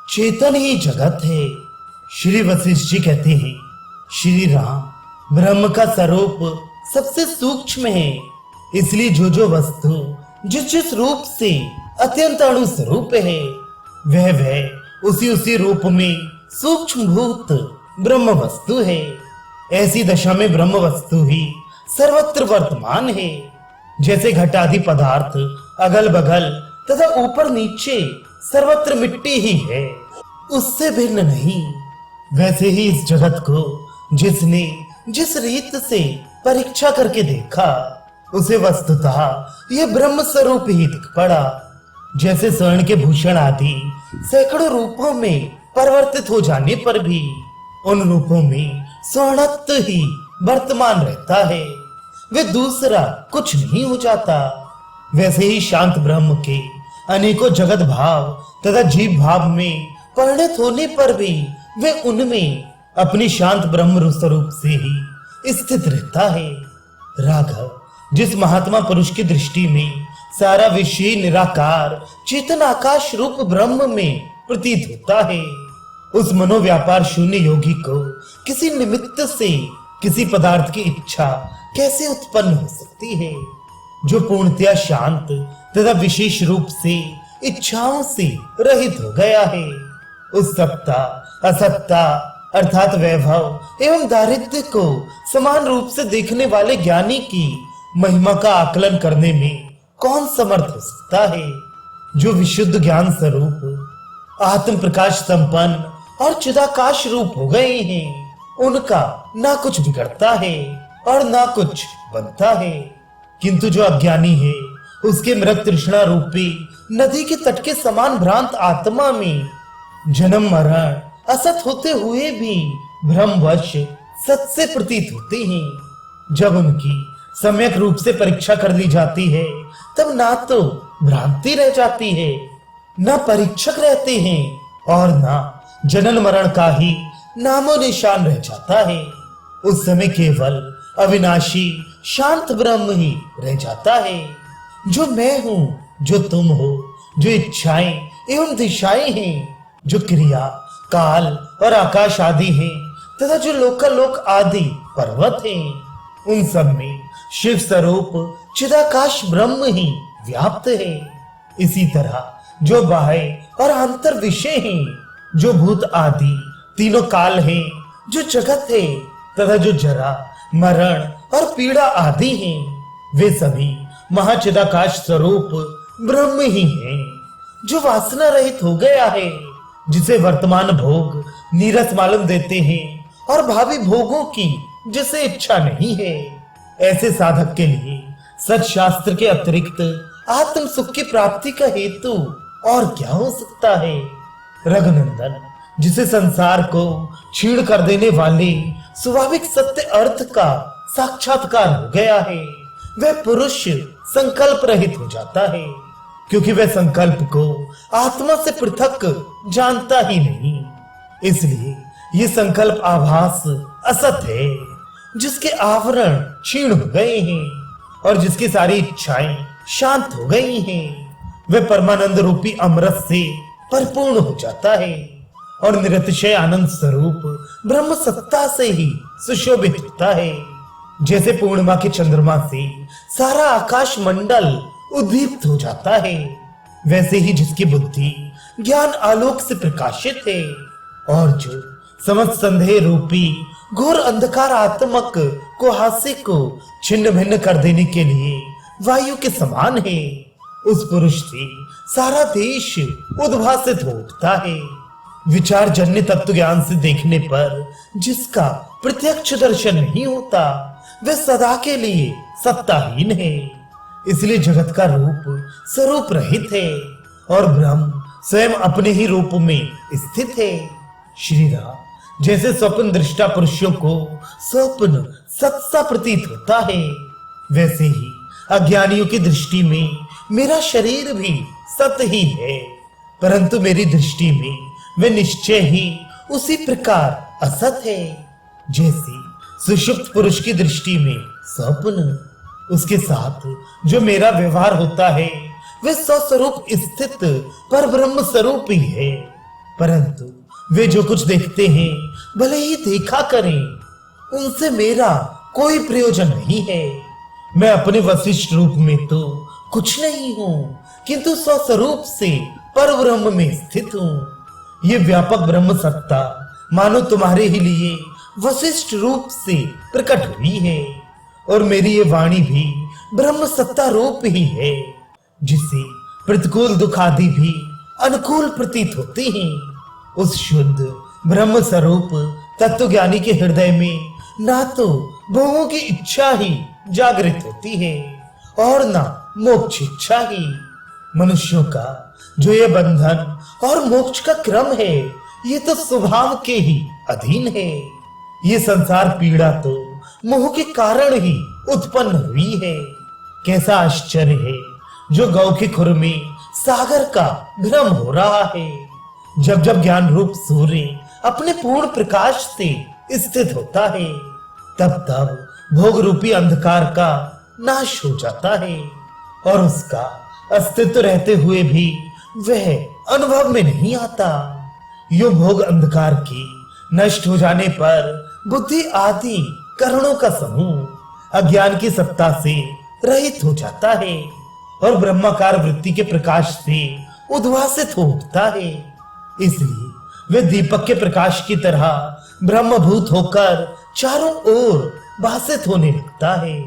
चेतन ही जगत है। श्री वशिष्ठ जी कहते हैं, श्री राम ब्रह्म का स्वरूप सबसे सूक्ष्म है, इसलिए जो जो वस्तु जिस जिस रूप से अत्यंत अणु स्वरूप है वह उसी उसी रूप में सूक्ष्म भूत ब्रह्म वस्तु है। ऐसी दशा में ब्रह्म वस्तु ही सर्वत्र वर्तमान है। जैसे घटादि पदार्थ अगल बगल तथा ऊपर नीचे सर्वत्र मिट्टी ही है, उससे भिन्न नहीं। वैसे ही इस जगत को जिसने जिस रीत से परीक्षा करके देखा उसे वस्तुतः यह ब्रह्म स्वरूप ही दिख पड़ा। जैसे स्वर्ण के भूषण आदि सैकड़ों रूपों में परिवर्तित हो जाने पर भी उन रूपों में स्वर्णत्व ही वर्तमान रहता है, वे दूसरा कुछ नहीं हो जाता। वैसे ही शांत ब्रह्म के अनेकों जगत भाव तथा जीव भाव में परिणत होने पर भी वे उनमें अपनी शांत ब्रह्म स्वरूप से ही स्थित रहता है। राघव, जिस महात्मा पुरुष की दृष्टि में सारा विषय निराकार चेतन आकाश रूप ब्रह्म में प्रतीत होता है, उस मनोव्यापार शून्य योगी को किसी निमित्त से किसी पदार्थ की इच्छा कैसे उत्पन्न हो सकती है? जो पूर्णतया शांत तथा विशेष रूप से इच्छाओं से रहित हो गया है, उस सत्ता असत्ता अर्थात वैभव एवं दारिद्र्य को समान रूप से देखने वाले ज्ञानी की महिमा का आकलन करने में कौन समर्थ हो सकता है? जो विशुद्ध ज्ञान स्वरूप आत्म प्रकाश संपन्न और चिदाकाश रूप हो गए हैं, उनका ना कुछ बिगड़ता है और ना कुछ बनता है। किंतु जो अज्ञानी है, उसके मृत तृष्णा रूपी नदी के तट के समान भ्रांत आत्मा में जन्म मरण असत होते हुए भी भ्रमवश सत से प्रतीत होते हैं। जब उनकी सम्यक रूप से परीक्षा कर ली जाती है, तब ना तो भ्रांति रह जाती है, ना परीक्षक रहते हैं और ना जनन मरण का ही नामो निशान रह जाता है। उस समय केवल अविनाशी शांत ब्रह्म ही रह जाता है। जो मैं हूँ, जो तुम हो, जो इच्छाएं एवं दिशाएं हैं, जो क्रिया काल और आकाश आदि हैं तथा जो लोकालोक आदि पर्वत हैं, उन सब में शिव स्वरूप चिदाकाश ब्रह्म ही व्याप्त है। इसी तरह जो बाह्य और आंतर विषय हैं, जो भूत आदि तीनों काल हैं, जो जगत है तथा जो जरा मरण और पीड़ा आदि हैं, वे सभी महाचिदाकाश स्वरूप ब्रह्म ही हैं। जो वासना रहित हो गया है, जिसे वर्तमान भोग नीरस मालूम देते हैं और भावी भोगों की जिसे इच्छा नहीं है, ऐसे साधक के लिए सत्शास्त्र के अतिरिक्त आत्म सुख की प्राप्ति का हेतु और क्या हो सकता है? रघुनंदन, जिसे संसार को छीण कर देने वाले स्वाभाविक सत्य अर्थ का साक्षात्कार हो गया है, वह पुरुष संकल्प रहित हो जाता है, क्योंकि वह संकल्प को आत्मा से पृथक जानता ही नहीं। इसलिए ये संकल्प आभास असत है, जिसके आवरण क्षीण हो गए हैं और जिसकी सारी इच्छाएं शांत हो गई हैं। वह परमानंद रूपी अमृत से परिपूर्ण हो जाता है और निरतिशय आनंद स्वरूप ब्रह्म सत्ता से ही सुशोभित होता है। जैसे पूर्णिमा के चंद्रमा से सारा आकाश मंडल उद्दीप्त हो जाता है, वैसे ही जिसकी बुद्धि ज्ञान आलोक से प्रकाशित है और जो समस्त संदेह रूपी घोर अंधकार आत्मक कुहासे को छिन्न भिन्न कर देने के लिए वायु के समान है, उस पुरुष से सारा देश उद्भासित हो उठता है। विचार जन्य तत्व ज्ञान से देखने पर जिसका प्रत्यक्ष दर्शन नहीं होता, वह सदा के लिए सत्ताहीन है। इसलिए जगत का रूप स्वरूप रहित है और ब्रह्म स्वयं अपने ही रूप में स्थित है। श्री राम, जैसे स्वप्न दृष्टा पुरुषों को स्वप्न सत्सा प्रतीत होता है, वैसे ही अज्ञानियों की दृष्टि में मेरा शरीर भी सत ही है, परंतु मेरी दृष्टि में वे निश्चय ही उसी प्रकार असत है। जैसे सुषुप्त पुरुष की दृष्टि में स्वप्न, उसके साथ जो मेरा व्यवहार होता है वह स्वस्वरूप स्थित पर ब्रह्म स्वरूप ही है। परंतु वे जो कुछ देखते हैं भले ही देखा करें, उनसे मेरा कोई प्रयोजन नहीं है। मैं अपने वशिष्ठ रूप में तो कुछ नहीं हूँ, किंतु स्वस्वरूप से परब्रह्म में स्थित हूँ। ये व्यापक ब्रह्म सत्ता मानो तुम्हारे ही लिए वशिष्ठ रूप से प्रकट हुई है, और मेरी ये वाणी भी ब्रह्म सत्ता रूप ही है, जिसे प्रतिकूल दुख आदि भी अनुकूल प्रतीत होते हैं। उस शुद्ध ब्रह्म स्वरूप तत्वज्ञानी के हृदय में ना तो भोगों की इच्छा ही जागृत होती है और ना मोक्ष इच्छा ही। मनुष्यों का जो ये बंधन और मोक्ष का क्रम है, ये तो स्वभाव के ही अधीन है। ये संसार पीड़ा तो मोह के कारण ही उत्पन्न हुई है। कैसा आश्चर्य है जो गौ के खुर में सागर का भ्रम हो रहा है। जब जब ज्ञान रूप सूर्य अपने पूर्ण प्रकाश से स्थित होता है, तब तब भोग रूपी अंधकार का नाश हो जाता है, और उसका अस्तित्व रहते हुए भी वह अनुभव में नहीं आता। यो भोग अंधकार के नष्ट हो जाने पर बुद्धि आदि करणों का समूह अज्ञान की सत्ता से रहित हो जाता है और ब्रह्माकार वृत्ति के प्रकाश से उद्भासित हो उठता है। इसलिए वे दीपक के प्रकाश की तरह ब्रह्मभूत होकर चारों ओर भासित होने लगता है।